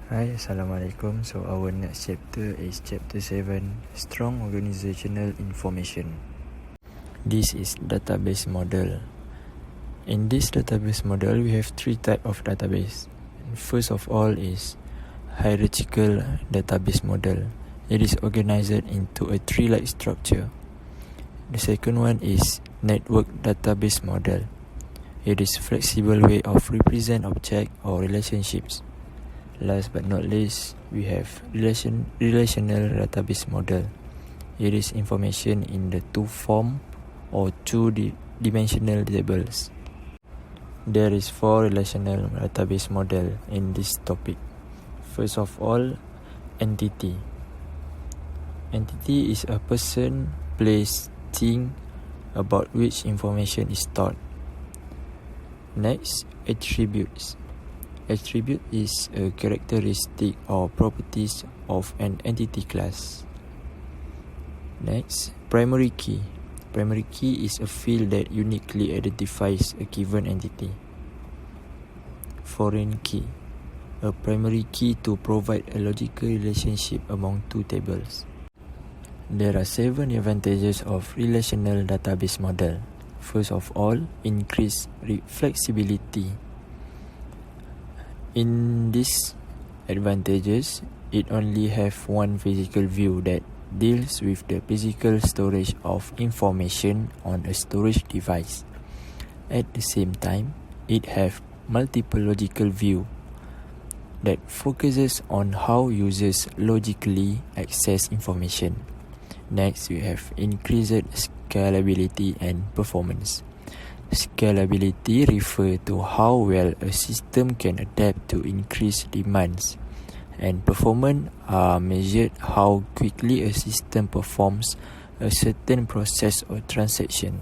Hi, Assalamualaikum. So our next chapter is chapter 7, Strong Organizational Information. This is database model. In this database model, we have three types of database. First of all is hierarchical database model. It is organized into a tree-like structure. The second one is network database model. It is flexible way of represent object or relationships. Last but not least, we have relational database model. It is information in the two form or two-dimensional tables. There is 4 relational database model in this topic. First of all, entity. Entity is a person, place, thing about which information is stored. Next, attributes. Attribute is a characteristic or properties of an entity class. Next, primary key. Primary key is a field that uniquely identifies a given entity. Foreign key. A primary key to provide a logical relationship among two tables. There are 7 advantages of relational database model. First of all, increased flexibility. In these advantages, it only have one physical view that deals with the physical storage of information on a storage device. At the same time, it have multiple logical view that focuses on how users logically access information. Next, we have increased scalability and performance. Scalability refers to how well a system can adapt to increased demands, and performance are measured how quickly a system performs a certain process or transaction.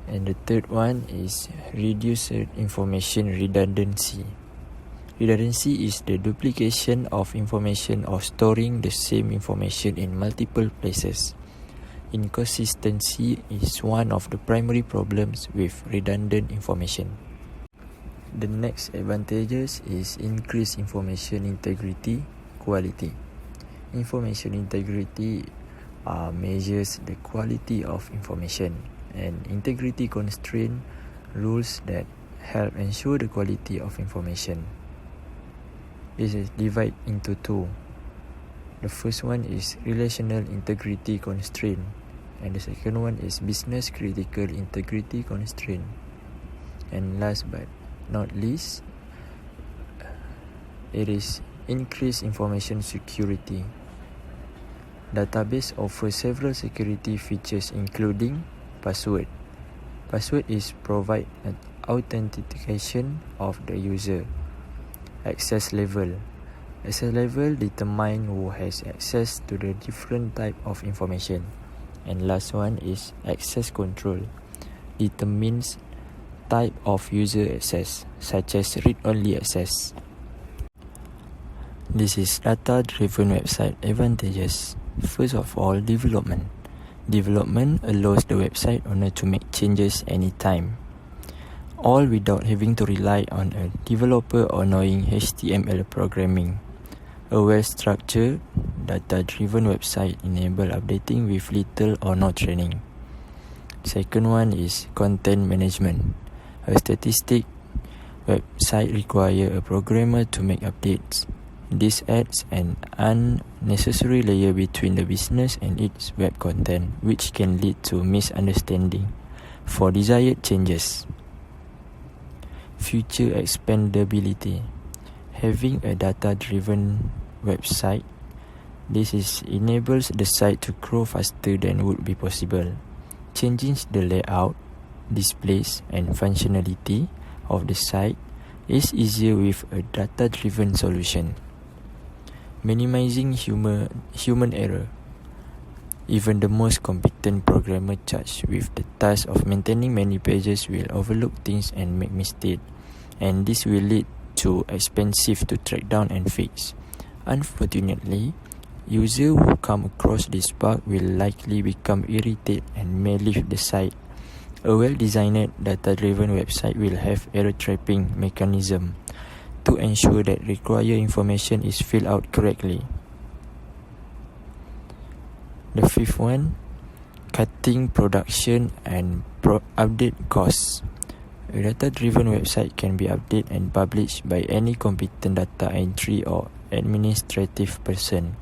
And the third one is reduced information redundancy. Redundancy is the duplication of information or storing the same information in multiple places. Inconsistency is one of the primary problems with redundant information. The next advantages is increased information integrity, quality. Information integrity measures the quality of information, and integrity constraint rules that help ensure the quality of information. This is divided into 2. The first one is relational integrity constraint, and the second one is business critical integrity constraint. And last but not least, it is increased information security. Database offers several security features including password. Password is provide an authentication of the user. Access level. Access level determine who has access to the different type of information. And last one is access control. Determines type of user access, such as read-only access. This is data-driven website advantages. First of all, development. Development allows the website owner to make changes anytime, all without having to rely on a developer or knowing HTML programming. A well-structured, data-driven website enable updating with little or no training. Second one is content management. A static website require a programmer to make updates. This adds an unnecessary layer between the business and its web content, which can lead to misunderstanding for desired changes. Future expandability. Having a data-driven website, this enables the site to grow faster than would be possible. Changing the layout, displays, and functionality of the site is easier with a data-driven solution. Minimizing human error. Even the most competent programmer charged with the task of maintaining many pages will overlook things and make mistakes, and this will lead to expensive to track down and fix. Unfortunately, users who come across this bug will likely become irritated and may leave the site. A well-designed data-driven website will have error trapping mechanism to ensure that required information is filled out correctly. The fifth one, cutting production and update costs. A data-driven website can be updated and published by any competent data entry or administrative person.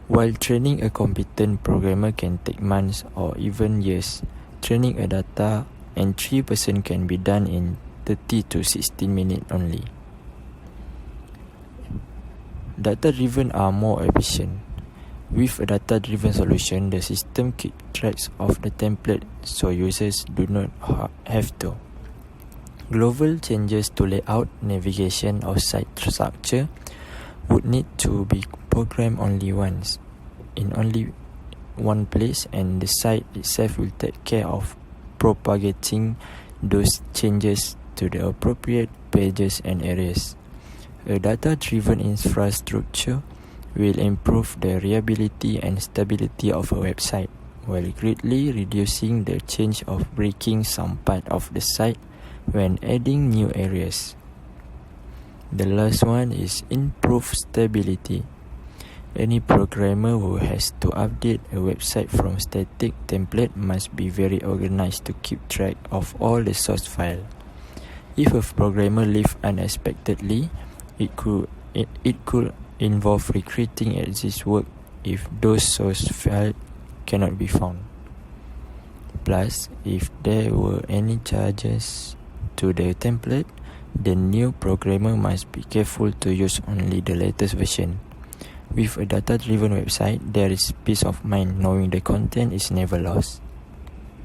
While training a competent programmer can take months or even years, training a data entry person can be done in 30 to 60 minutes only. Data-driven are more efficient. With a data-driven solution, the system keeps track of the template so users do not have to. Global changes to layout, navigation or site structure would need to be programmed only once, in only one place, and the site itself will take care of propagating those changes to the appropriate pages and areas. A data-driven infrastructure will improve the reliability and stability of a website, while greatly reducing the chance of breaking some part of the site when adding new areas. The last one is improve stability. Any programmer who has to update a website from static template must be very organized to keep track of all the source file. If a programmer leaves unexpectedly, it could involve recreating existing work if those source files cannot be found. Plus, if there were any changes to the template, the new programmer must be careful to use only the latest version. With a data-driven website, there is peace of mind knowing the content is never lost.